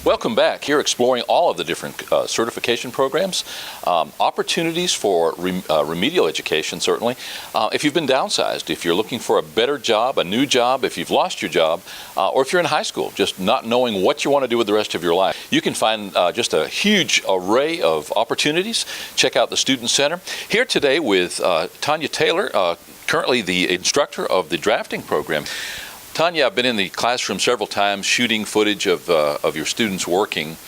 Welcome back. Here exploring all of the different certification programs, opportunities for remedial education, certainly. If you've been downsized, if you're looking for a better job, a new job, if you've lost your job, or if you're in high school, just not knowing what you want to do with the rest of your life, you can find just a huge array of opportunities. Check out the Student Center. Here today with Tanya Taylor, currently the instructor of the drafting program. Tanya, I've been in the classroom several times shooting footage of your students working.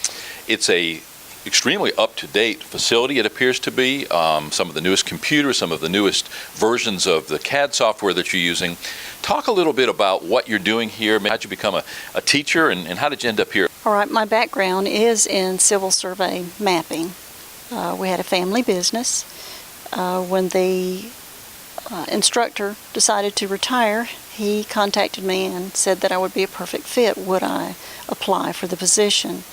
It's a extremely up-to-date facility, it appears to be. Some of the newest computers, some of the newest versions of the CAD software that you're using. Talk a little bit about what you're doing here. How'd you become a teacher, and how did you end up here? All right, my background is in civil survey mapping. We had a family business. When the instructor decided to retire, he contacted me and said that I would be a perfect fit. Would I apply for the position?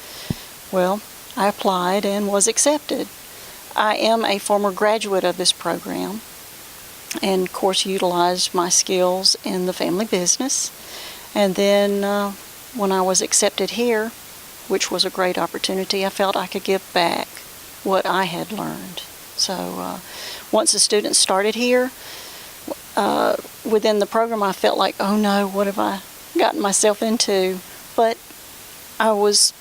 Well, I applied and was accepted. I am a former graduate of this program and, of course, utilized my skills in the family business. And then when I was accepted here, which was a great opportunity, I felt I could give back what I had learned. So once the students started here, within the program, I felt like, oh no, what have I gotten myself into? But I was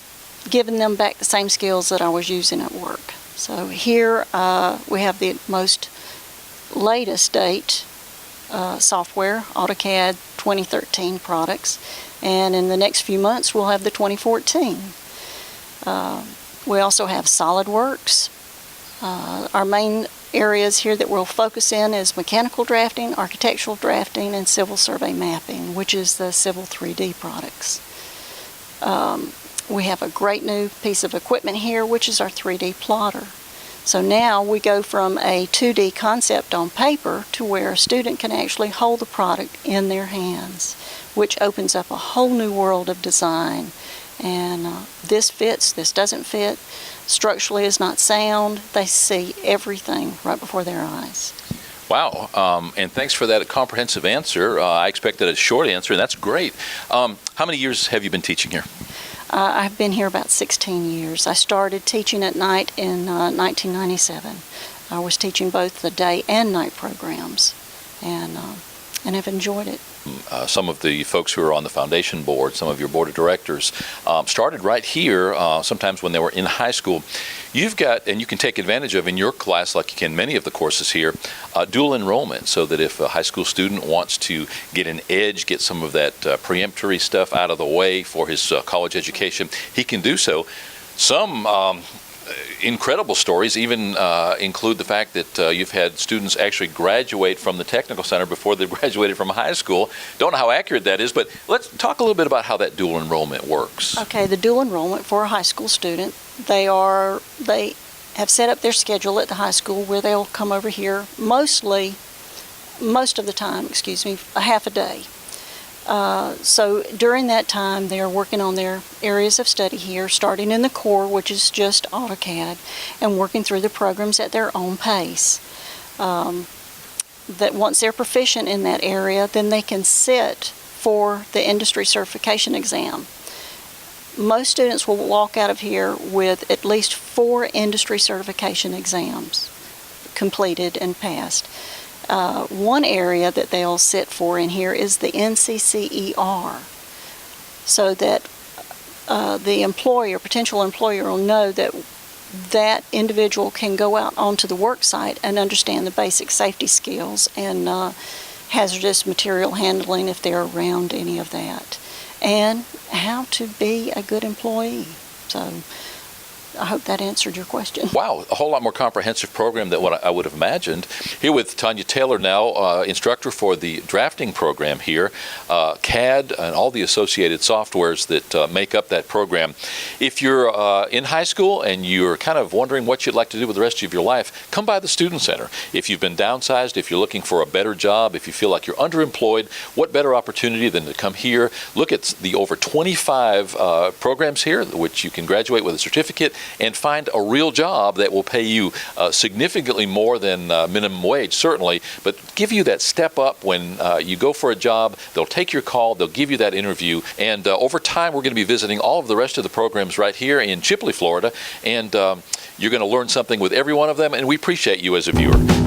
giving them back the same skills that I was using at work. So here we have the most latest date software, AutoCAD 2013 products, and in the next few months we'll have the 2014. We also have SolidWorks. Our main areas here that we'll focus in is mechanical drafting, architectural drafting, and civil survey mapping, which is the Civil 3D products. We have a great new piece of equipment here, which is our 3D plotter. So now we go from a 2D concept on paper to where a student can actually hold the product in their hands, which opens up a whole new world of design. And this fits, this doesn't fit, structurally is not sound. They see everything right before their eyes. Wow, and thanks for that comprehensive answer. I expected a short answer, and that's great. How many years have you been teaching here? I've been here about 16 years. I started teaching at night in 1997. I was teaching both the day and night programs, and have enjoyed it. Some of the folks who are on the foundation board, some of your board of directors, started right here, sometimes when they were in high school. You've got, and you can take advantage of in your class, like you can many of the courses here, dual enrollment, so that if a high school student wants to get an edge, get some of that preemptory stuff out of the way for his college education, he can do so. Some incredible stories even include the fact that you've had students actually graduate from the Technical Center before they graduated from high school. Don't know how accurate that is, but let's talk a little bit about how that dual enrollment works. Okay, the dual enrollment for a high school student, they have set up their schedule at the high school where they'll come over here most of the time, a half a day. So during that time, they are working on their areas of study here, starting in the core, which is just AutoCAD, and working through the programs at their own pace. That once they're proficient in that area, then they can sit for the industry certification exam. Most students will walk out of here with at least 4 industry certification exams completed and passed. One area that they'll sit for in here is the NCCER, so that the potential employer will know that that individual can go out onto the work site and understand the basic safety skills and hazardous material handling if they're around any of that, and how to be a good employee. So I hope that answered your question. Wow, a whole lot more comprehensive program than what I would have imagined. Here with Tanya Taylor now, instructor for the drafting program here, CAD and all the associated softwares that make up that program. If you're in high school and you're kind of wondering what you'd like to do with the rest of your life, come by the Student Center. If you've been downsized, if you're looking for a better job, if you feel like you're underemployed, what better opportunity than to come here, look at the over 25 programs here, which you can graduate with a certificate, and find a real job that will pay you significantly more than minimum wage, certainly, but give you that step up when you go for a job. They'll take your call, they'll give you that interview, and over time we're going to be visiting all of the rest of the programs right here in Chipley, Florida, and you're going to learn something with every one of them, and we appreciate you as a viewer.